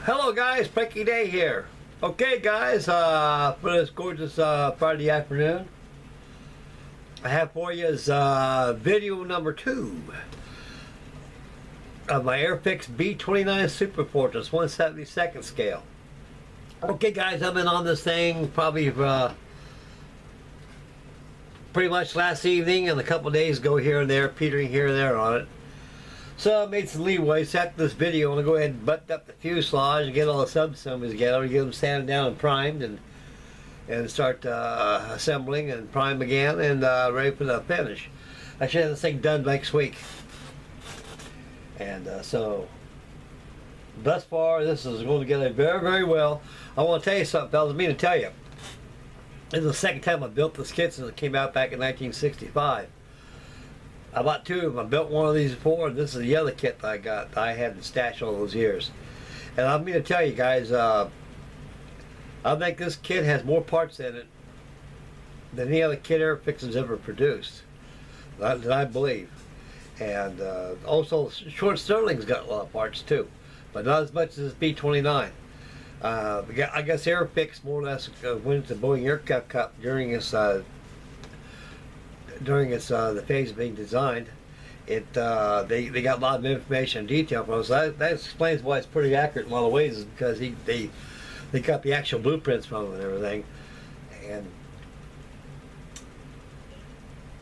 Hello guys, Frankie Day here. Okay guys, for this gorgeous Friday afternoon, I have for you is video number 2 of my Airfix B29 Super Fortress 1/72 scale. Okay guys, I've been on this thing probably pretty much last evening and a couple days ago, here and there, petering here and there on it. So I made some leeway, set this video. I'm going to go ahead and button up the fuselage and get all the subassemblies together, get them sanded down and primed, and start assembling and prime again, and ready for the finish. I should have this thing done next week. And so thus far this is going together very, very well. I want to tell you something, fellas. I mean to tell you, this is the second time I built this kit since it came out back in 1965. I bought 2 of them. I built one of these before, and this is the other kit that I got that I had in stash all those years. And I'm going to tell you guys, I think this kit has more parts in it than any other kit Airfix has ever produced, that I believe. And also, Short Sterling's got a lot of parts too, but not as much as this B29. I guess Airfix more or less went to Boeing Aircraft Cup during its the phase of being designed. They got a lot of information and detail from us. That explains why it's pretty accurate in a lot of ways, is because they got the actual blueprints from them and everything, and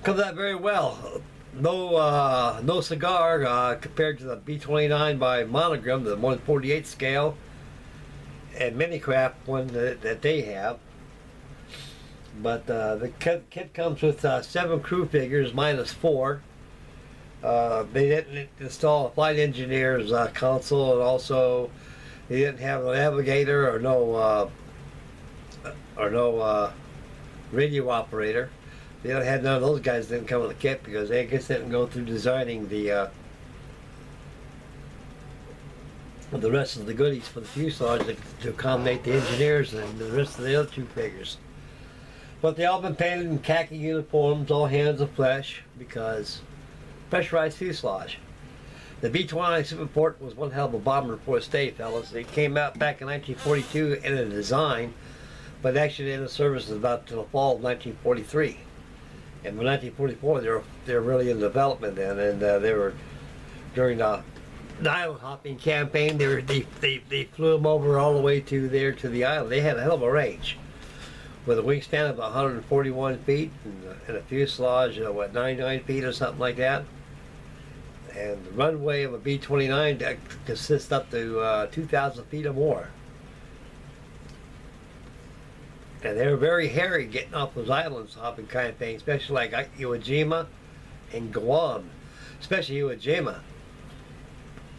comes out very well. No cigar compared to the B29 by Monogram, the 148 scale and Minicraft one that they have. But the kit comes with 7 crew figures minus 4. They didn't install a flight engineer's console, and also they didn't have a navigator or no radio operator. They had none of those guys. Didn't come with the kit because they just didn't go through designing the rest of the goodies for the fuselage to accommodate the engineers and the rest of the other 2 figures. But they all been painted in khaki uniforms, all hands of flesh, because pressurized fuselage. The B29 Superport was one hell of a bomber before its day, fellas. It came out back in 1942 in a design, but actually in the service is about to the fall of 1943. And in 1944, they were really in development then, and they were during the island hopping campaign. They flew them over all the way to the island. They had a hell of a range, with a wingspan of 141 feet and a fuselage of 99 feet or something like that. And the runway of a B29 that consists up to 2,000 feet or more. And they were very hairy getting off those islands hopping campaigns, especially like Iwo Jima and Guam, especially Iwo Jima,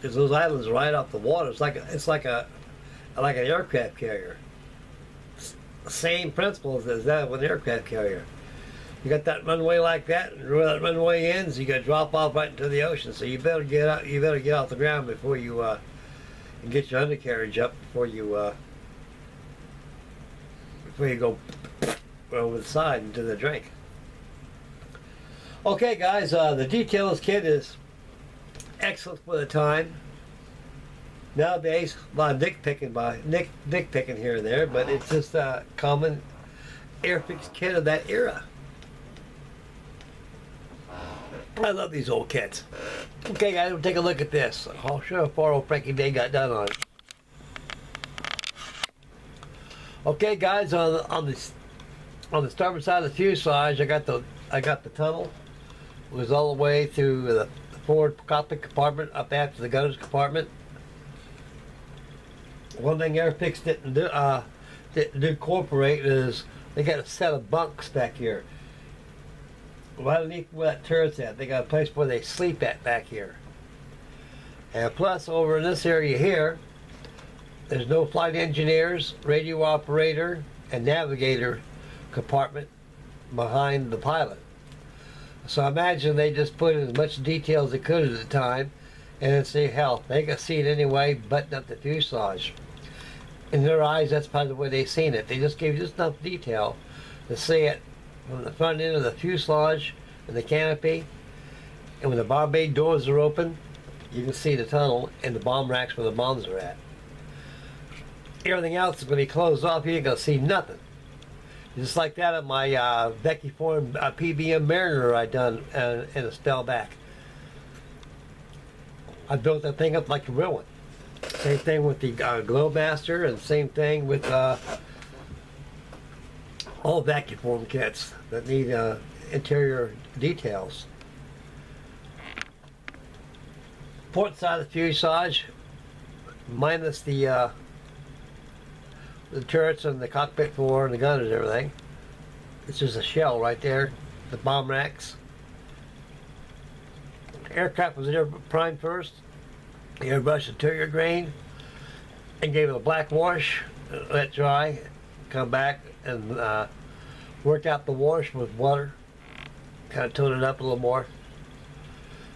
because those islands are right off the water. It's like an aircraft carrier. Same principles as that with an aircraft carrier. You got that runway like that, and where that runway ends, you got to drop off right into the ocean. So you better get out. You better get off the ground before you and get your undercarriage up before you go over the side into the drink. Okay, guys, the detail of this kit is excellent for the time. Nowadays, a lot of dick picking here and there, but it's just a common Airfix kit of that era. I love these old kits. Okay, guys, we'll take a look at this. I'll show how far old Frankie Day got done on it. Okay, guys, on the starboard side of the fuselage, I got the tunnel. It was all the way through the forward cockpit compartment up after the gunner's compartment. One thing Airfix didn't incorporate is they got a set of bunks back here. Right underneath where that turret's at, they got a place where they sleep at back here. And plus, over in this area here, there's no flight engineers, radio operator, and navigator compartment behind the pilot. So I imagine they just put in as much detail as they could at the time, and then say, hell, they can see it anyway, button up the fuselage. In their eyes, that's probably the way they seen it. They just gave just enough detail to see it from the front end of the fuselage and the canopy, and when the bomb bay doors are open, you can see the tunnel and the bomb racks where the bombs are at. everything else is going to be closed off. You ain't going to see nothing. Just like that on my Becky Form PBM Mariner I done in a spell back. I built that thing up like a real one. Same thing with the Glowmaster, and same thing with all vacuum form kits that need interior details. Port side of the fuselage, minus the turrets and the cockpit floor and the gunners and everything. It's just a shell right there, the bomb racks. The aircraft was primed first, airbrushed interior grain, and gave it a black wash, let dry, come back and work out the wash with water, kind of tone it up a little more.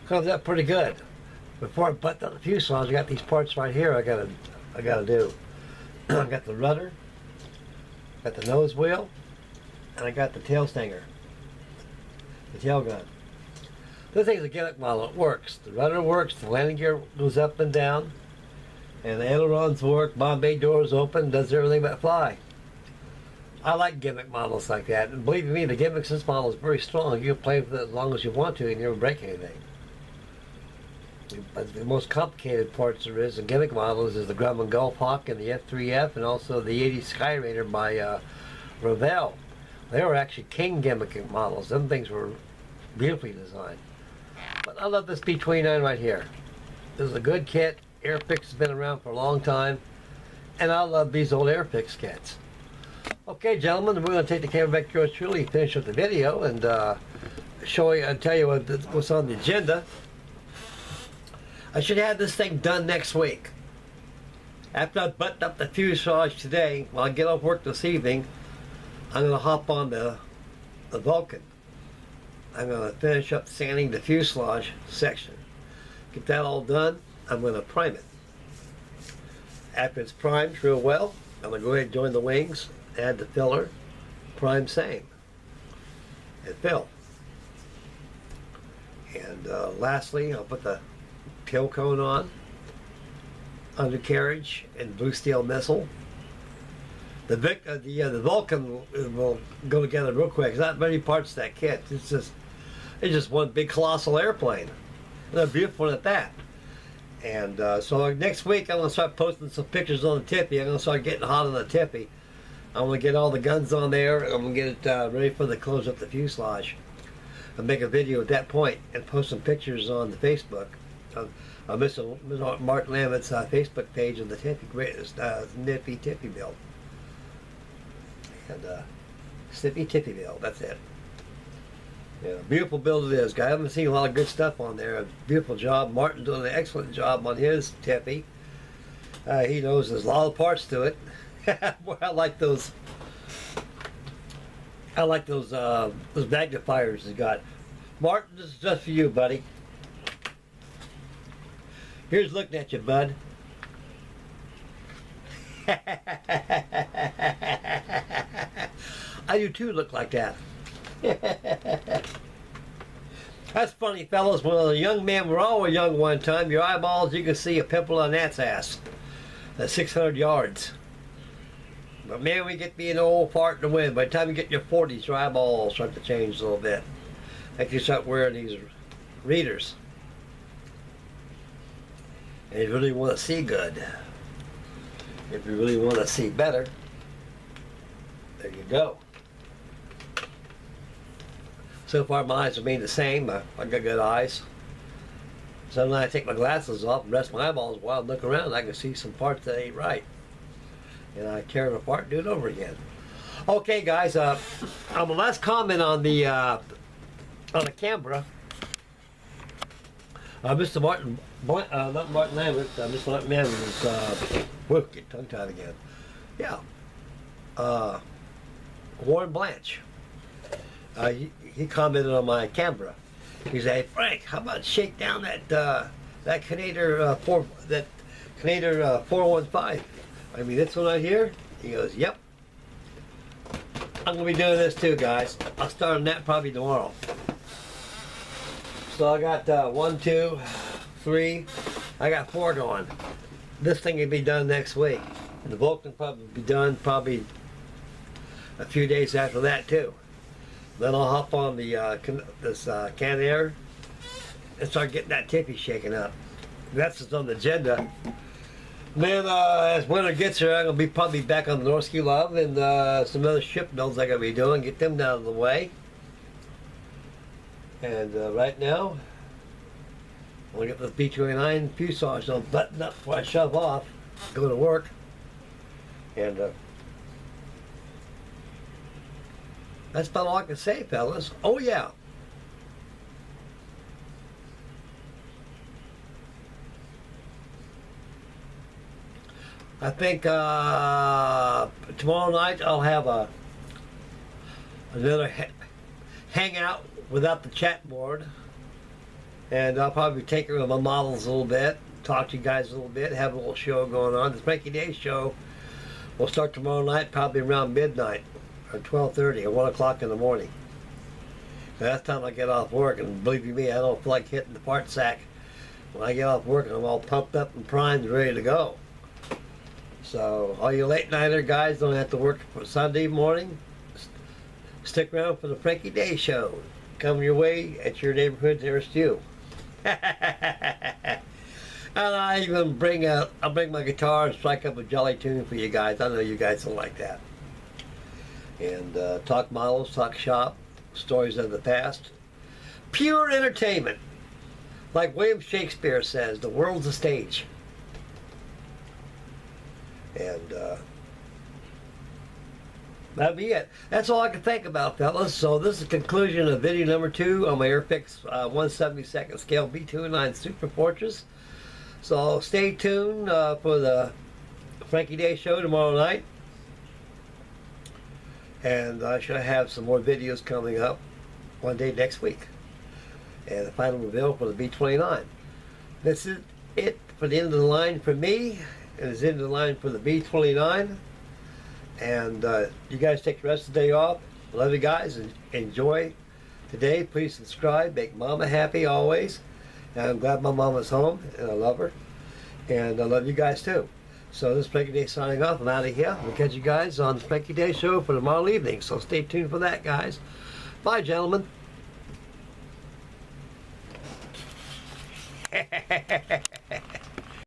Comes out pretty good. Before I button up the fuselage, I got these parts right here I gotta do. I got the rudder, got the nose wheel, and I got the tail stinger, the tail gun. This thing's a gimmick model. It works. The rudder works, the landing gear goes up and down, and the ailerons work, bomb bay doors open, does everything but fly. I like gimmick models like that, and believe me, the gimmicks in this model is very strong. You can play with it as long as you want to and you never break anything. But the most complicated parts there is in gimmick models is the Grumman Gulf Hawk and the F3F, and also the 80 Sky Raider by Revell. They were actually king gimmick models. Them things were beautifully designed. But I love this B29 right here. This is a good kit. Airfix has been around for a long time, and I love these old Airfix kits. Okay, gentlemen, we're going to take the camera back to yours truly, finish up the video, and show you and tell you what's on the agenda. I should have this thing done next week. After I button up the fuselage today, when I get off work this evening, I'm going to hop on the Vulcan. I'm going to finish up sanding the fuselage section. Get that all done, I'm going to prime it. After it's primed real well, I'm going to go ahead and join the wings, add the filler, prime same, and fill. And lastly, I'll put the tail cone on, undercarriage, and blue steel missile. The Vulcan will go together real quick. There's not many parts to that kit. It's just one big colossal airplane. And they're beautiful at that. And so next week I'm going to start posting some pictures on the tippy. I'm going to start getting hot on the tippy. I'm going to get all the guns on there. I'm going to get it ready for the close up the fuselage. I'll make a video at that point and post some pictures on the Facebook. Mr. Mark Lamott's Facebook page of the Tippy, Snippy Tippy build. And Snippy Tippy build, that's it. Yeah, beautiful build it is, guys. I haven't seen a lot of good stuff on there. A beautiful job. Martin's doing an excellent job on his Tippy. He knows there's a lot of parts to it. Boy, I like those. I like those magnifiers he's got. Martin, this is just for you, buddy. Here's looking at you, bud. I do too look like that. That's funny, fellas. When a young man, we're all young one time, your eyeballs, you can see a pimple on that ass at 600 yards. But man, we get being old, fart in the wind. By the time you get in your 40s, your eyeballs start to change a little bit. Like you start wearing these readers. And you really want to see good. If you really want to see better, there you go. So far my eyes remain the same. I got good eyes. So when I take my glasses off and rest my eyeballs a while and look around, I can see some parts that ain't right. And I tear them apart and do it over again. Okay guys, on the last comment on the camera, Mr. Martin, not Martin Lambert, Mr. Martin Lambert was, whoop, get tongue-tied again. Yeah. Warren Blanche. He commented on my camera. He said, "Hey Frank, how about shake down that Canadian 415? I mean, this one right here." He goes, "Yep. I'm gonna be doing this too, guys. I'll start on that probably tomorrow." So I got 1, 2, 3. I got 4 going. This thing can be done next week. The Vulcan probably be done probably a few days after that too. Then I'll hop on the can air and start getting that tippy shaken up. That's what's on the agenda. Then as winter gets here, I'm gonna be probably back on the North Ski Love and some other ship builds I gotta be doing, get them down of the way. And right now, I'm gonna get this B29 fuselage on button up before I shove off, go to work. And that's about all I can say, fellas. Oh yeah. I think tomorrow night I'll have another hangout without the chat board, and I'll probably take care of my models a little bit, talk to you guys a little bit, have a little show going on. The Frankie Day show will start tomorrow night, probably around midnight or 12:30 or 1 o'clock in the morning. And that's the time I get off work, and believe you me, I don't feel like hitting the part sack when I get off work. I'm all pumped up and primed and ready to go. So all you late nighter guys don't have to work for Sunday morning. Stick around for the Frankie Day show. Coming your way at your neighborhood nearest you. And I'll bring my guitar and strike up a jolly tune for you guys. I know you guys don't like that. And talk models, talk shop, stories of the past. Pure entertainment. Like William Shakespeare says, the world's a stage. And that'll be it. That's all I can think about, fellas. So this is the conclusion of video number 2 on my Airfix 1/72 scale B29 Super Fortress. So stay tuned for the Frankie Day show tomorrow night. And I should have some more videos coming up one day next week. And the final reveal for the B29. This is it for the end of the line for me. And it's in the line for the B29. And you guys take the rest of the day off. Love you guys and enjoy today. Please subscribe. Make Mama happy always. And I'm glad my mama's home and I love her. And I love you guys too. So this is Frankie Day signing off. I'm out of here. We'll catch you guys on the Frankie Day show for tomorrow evening. So stay tuned for that, guys. Bye, gentlemen.